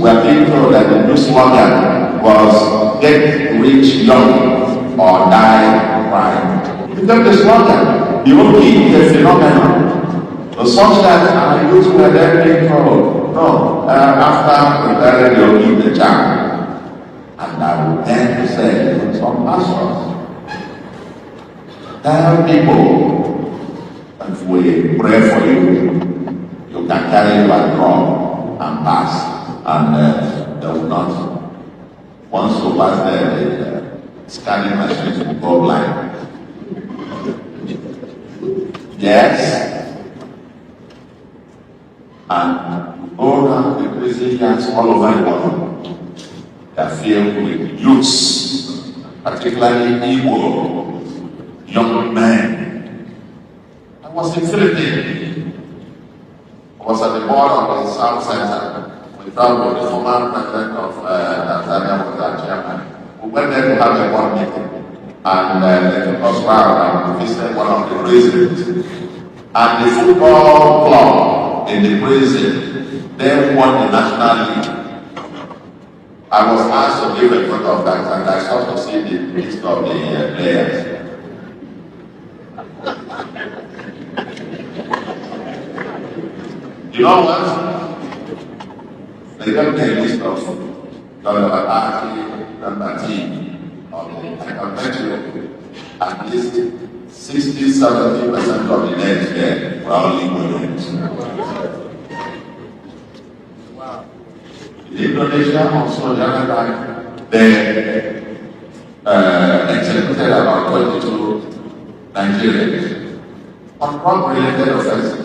were being told that the new slogan was "Get rich young or die trying." It became the slogan. The only the phenomenon, such that our youth were then being told, no, after preparing you'll eat the jam. And I would then say to some pastors, tell people, if we pray for you, you can carry your drum and pass, and they will not. Once you pass there, the scanning machines will go blind. Yes. And all around the prison yards all over the world, they are filled with youths, particularly Igbo young men. I was in Philippines. I was at the board of the South Center. We traveled with the former president of Tanzania was our chairman. We went there to have a board meeting. And they took us around and visited one of the prisons. And the football club in the prison then won the National League. I was asked to give a photo of that, and I started to see the list of the players. You know what? They got a list of number party, number team. I can bet you at least 60-70% of the names there were only women. Wow. In Indonesia, also, they executed about 22 Nigerians on drug-related offenses.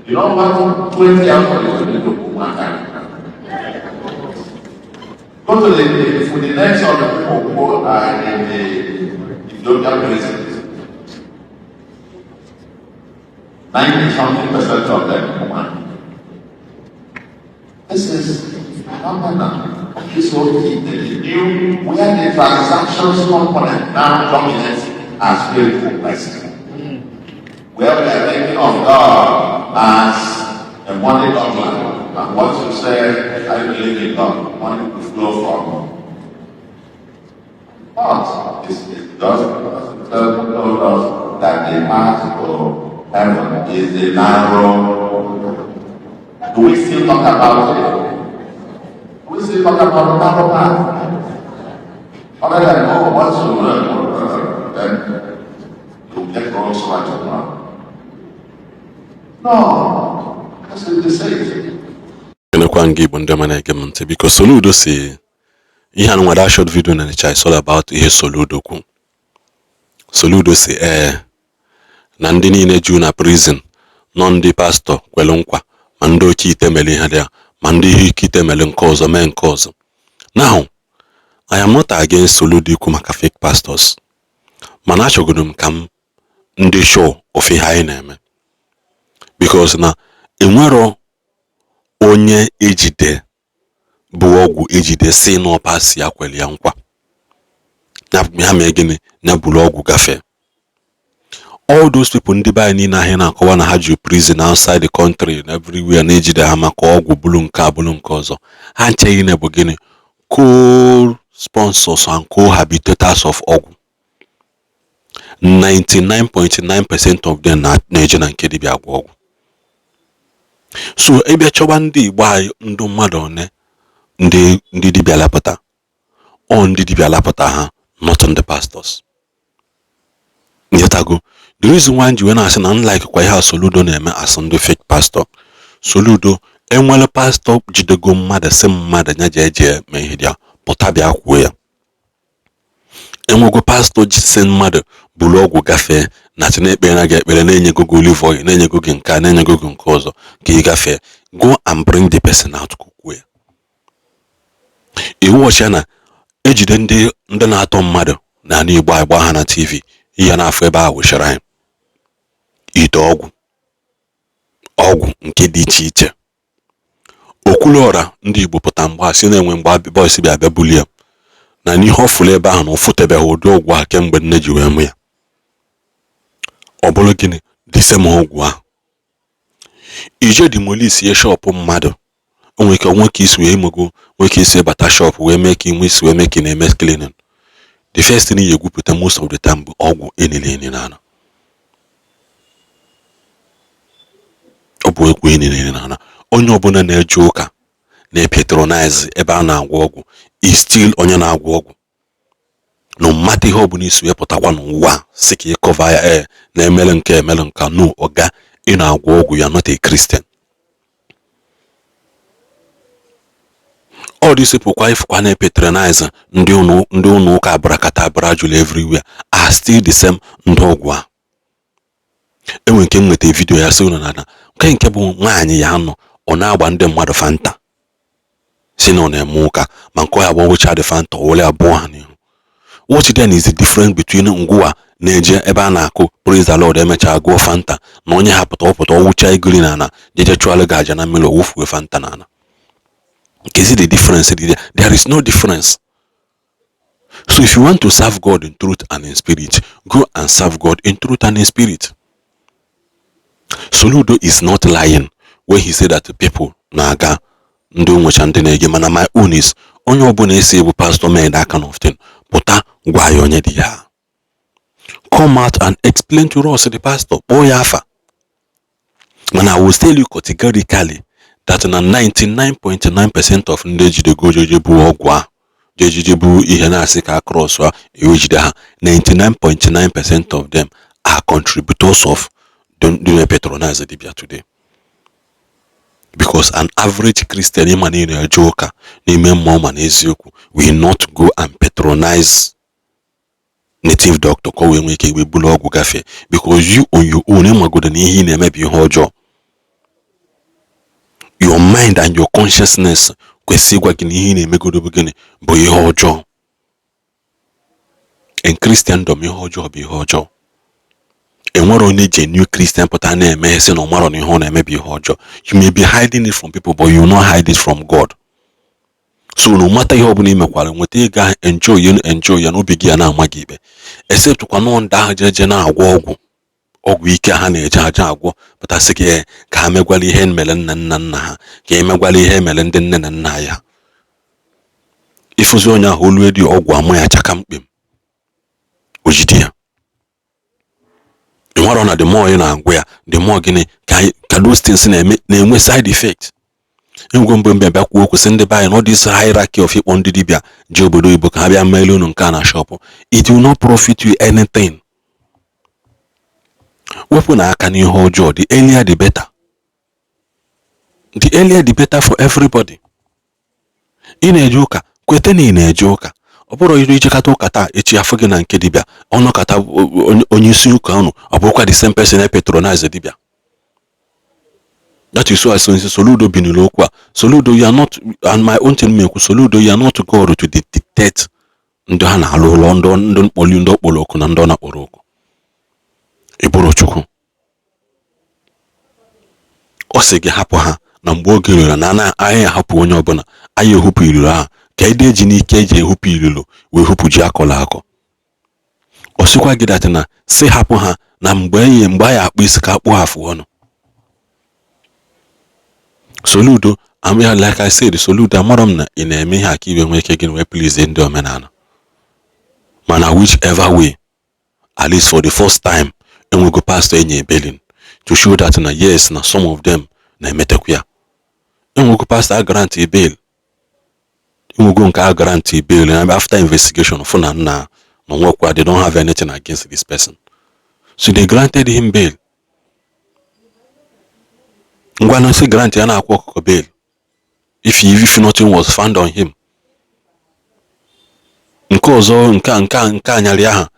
You know what? 20 out of it will be Chukwuma. Go to the next of the people who are in the Ethiopian prisons. 90-something% of them women. This is phenomenal. This whole thing, the new, where the transactions component now dominates as spiritual blessing. Where we are thinking of God as a money dogma. And once you say, I believe in God, money will flow from. But it doesn't tell us that the path to heaven is the narrow. Do we still talk about it? Do we still talk about the narrow path? Other than, oh, once you learn, then you get wrong so much of God. No, that's what they say. Igbo ndị mana ege m ntị biko Soludo si ihe a nwere short video na Naija is all about ihe Soludo kwu. Soludo si na ndị niile ju na prison nọ ndị pastor kwelu nkwa ma ndị oke ite mere ihe dia ma ndị ihe ike ite mere nke ọzọ mee nke ọzọ. Now I am not against Soludo ikwu maka fake pastors, mana achọgoro m ka m ndị show of ihe anyị na-eme because na enwero onye ejide bụ ọgwụ ejide si n'ọpa si ya kweli ya nkwa ya mee gịnị na buru ọgwụ gafee. All those people ndị be anyị na-ahịa na-akọwa na ha ju prison outside the country and everywhere na-ejide ha maka ọgwụ bulu nke abụrụ nke ọzọ ha ncheghị na bụ gịnị co-sponsors and co-habitators of ọgwụ. 99.9% of them na-eje na nke dibịa agwọ ọgwụ. So ebe chọba ndị Igbo anyị ndụ mmadụ one ndị dibịa lapụta ọ ndị dibịa lapụta ha not on the pastors. Nyetago the reason why nji wena asị na unlike kwa ihe Soludo na-eme as ndị fake pastor. Soludo enwele pastor jidego mmadụ sị mmadụ nya jeje mee ihe dia pụta bịa kwuo ya. Enwego pastor ji sị mmadụ buru ọgwụ gafee na ekpere na ga-ekpere na-enyego gị olive oil na-enyego gị nke na-enyego gị nke ọzọ ka ị gafee go and bring the person out kwuo ya. Iwu ọcha na ejide ndị na-atọ mmadụ na Igbo agba ha na TV ihe na-afọ ebe ahụ wechara anyị ite ọgwụ nke dị iche iche. Okwuluọra ndị Igbo pụta mgbe si na-enwe mgbe boys bịa bulie na n'ihe ọfụlụ ebe ahụ na ụfụtebeghị ụdị ọgwụ a kemgbe nne ji wee mụ ya. Ọ bụrụ gịnị dịse ma ọgwụ ahụ ije dị molisi ye shọpụ mmadụ onwe ka nwoke isi wee mogo nwoke isi bata shop wee mee ka inwe isi wee mee ka na-eme cleaning. The first thing you egwupụta most of the time bụ ọgwụ enile n'ana. Ọ bụ egwu enile n'ana. Onye ọbụla na-eje ụka na-patronize ebe a na-agwọ ọgwụ is still onye na-agwọ ọgwụ. No matter ihe ọbụla isi wee pụtakwa n'ụwa si ka ịkọva ya na-emele nke emele nka no ọga ị na-agwọ ọgwụ ya not a Christian. All these people kwa na-patronize ndị ụnụ ụka abrakata abrajul everywhere are still the same ndị ọgwụ a. Enwe nke nweta video ya sị ụnụ na nke bụ nwaanyị ya nọ ọ na-agba ndị mmadụ fanta si na ọ na-eme ụka ma nke ya bụ wụcha dị fanta wole abụọ ha n'ihu. What then is the difference between ngwa na-eje ebe a na-akụ praise the Lord emechaa gụọ fanta na onye hapụta ọpụta ọwụcha egoli na ana jeje chụalụ gị aja na mmiri owufuwe fanta na ana? Is it the difference? There is no difference. So if you want to serve God in truth and in spirit, go and serve God in truth and in spirit. Soludo is not lying when he said that people na-aga ndị nwecha ndị na-ege mana my own is onye ọbụla esi ebu pastor mee that kind of thing pụta gwa ya onye dị ya. Come out and explain to us the pastor kpọọ ya afa. And I will tell you categorically that na 99.9% of ndị ejidego jeje bụ ọgwụ a jeje bụ ihe na-asị ka cross a ewejide ha 99.9% of them are contributors of the patronize dibia today. Because an average Christian ịma na-eje ụka n'ime mmụọ ma n'eziokwu will not go and patronize native doctor ka o wee nwee ike igbe bulu ọgwụ gafee. Because you on your own ịmagodo na ihe ị na-emebi ihe ọjọọ. Your mind and your consciousness kwesị ịgwa gị na ihe ị na-emegodo bụ gịnị bụ ihe ọjọọ. In Christendom ihe ọjọọ bụ ihe ọjọọ. Enwere onye genuine Christian pụta na-eme sị na ọ mara na ihe ọ na-emebi ihe ọjọọ. You may be hiding it from people but you will not hide it from God. So no matter ihe ọbụla imekwara nweta ịga enjoy ya n'obi gị ya na-ama gị ikpe except kwa nọ ndị ahụ jeje na-agwọ ọgwụ ike ha na-eje aja agwọ pụtasị gị ka ha megwala ihe mere nna ha ka emegwala ihe mere ndị nne na nna ya. Ifuzi onye ahụ olu edi ọgwụ ama ya chaka mkpem ojide ya. Enwere na the more ị na-agwụ ya the more gịnị ka those things na-enwe side effect. Ngwe mgbe bịa kwuo okwu sị ndị be anyị na this hierarchy of ịkpọ ndị dibịa ji obodo Igbo ka ha bịa mmele unu nke a na shop, it will not profit you anything. Wepụ na aka n'ihe ọjọọ, the earlier the better. The earlier the better for everybody. Ị na-eje ụka kwete na ị na-eje ụka ọ bụrụ iri ijekata ụka taa echi afọ gị na nke dibịa ọnọkata onye isi ụka unu ọ bụrụkwa the same person patronize dibịa. That is why Soludo binilo okwu a. Soludo, you are not, and my own thing mekwu, Soludo, you are not God to dictate ndị ha na-alụ ụlọ ndị mkpoli ndị okporo okwu na ndị ọ na-akpọrọ okwu. Ịbụrụ Chukwu. Ọ sị gị hapụ ha na mgbe oge ruru na anyị ahapụ onye ọbụla anyị ehupụ iriro ha ka ide eji n'ike eji ehupụ iriro wee hupụ ji akọla akọ. Ọ sịkwa gị dat na si hapụ ha na mgbe anyị akpụ isi ka akpụ ha afụ ọnụ. Soludo, like I said, Soludo amarom na ị na-eme ihe aka iwe nwee ike gị wee please ndị omenala. Mana whichever way, at least for the first time, enwego pastor enye belin to show that na yes na some of them na-emetekwu ya. Enwego pastor a grant a bail. Enwego nke a grant a bail and after investigation for na nwekwa they don't have anything against this person. So they granted him bail. Ngwana si grant ya na-akwụ ọkụkọ bail if nothing was found on him. Nke ọzọ nke anyarị aha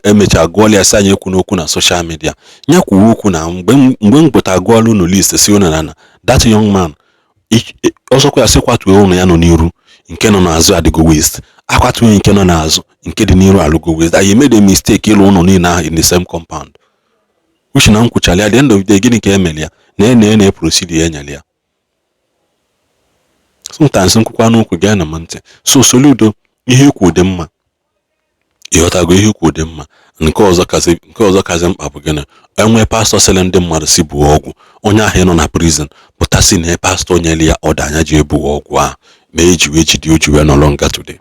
emecha agụọla ya sị anyị ekwu n'okwu na social media nya kwuo okwu na mgbe mgbota agụọla unu list si unu na that young man ọzọkwa ya sị kwatuo unu ya nọ n'iru nke nọ n'azụ adịgo waste akwatuo nke nọ n'azụ nke dị n'iru alụgo waste. I made a mistake ịlụ unu niile ahụ in the same compound. Which na nkwuchali at the end of the day gịnị ka emeli ya na procedure enyali ya. Sometimes nkwukwa n'okwu gaa na ntị. So Soludo ihe ikwu dị mma ịghọtago ihe ikwu dị mma nke ọzọ kazi mkpa bụ gịnị enwe pastor sele ndị mmadụ si bụ ọgwụ onye ahụ nọ na prison pụtasị na pastor nyere ya ọda anya ji ebu ọgwụ a ma eji wee jide oji wee nọrọ nga today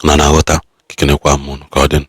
na na-aghọta. Kikenekwa m unu ka ọ dị.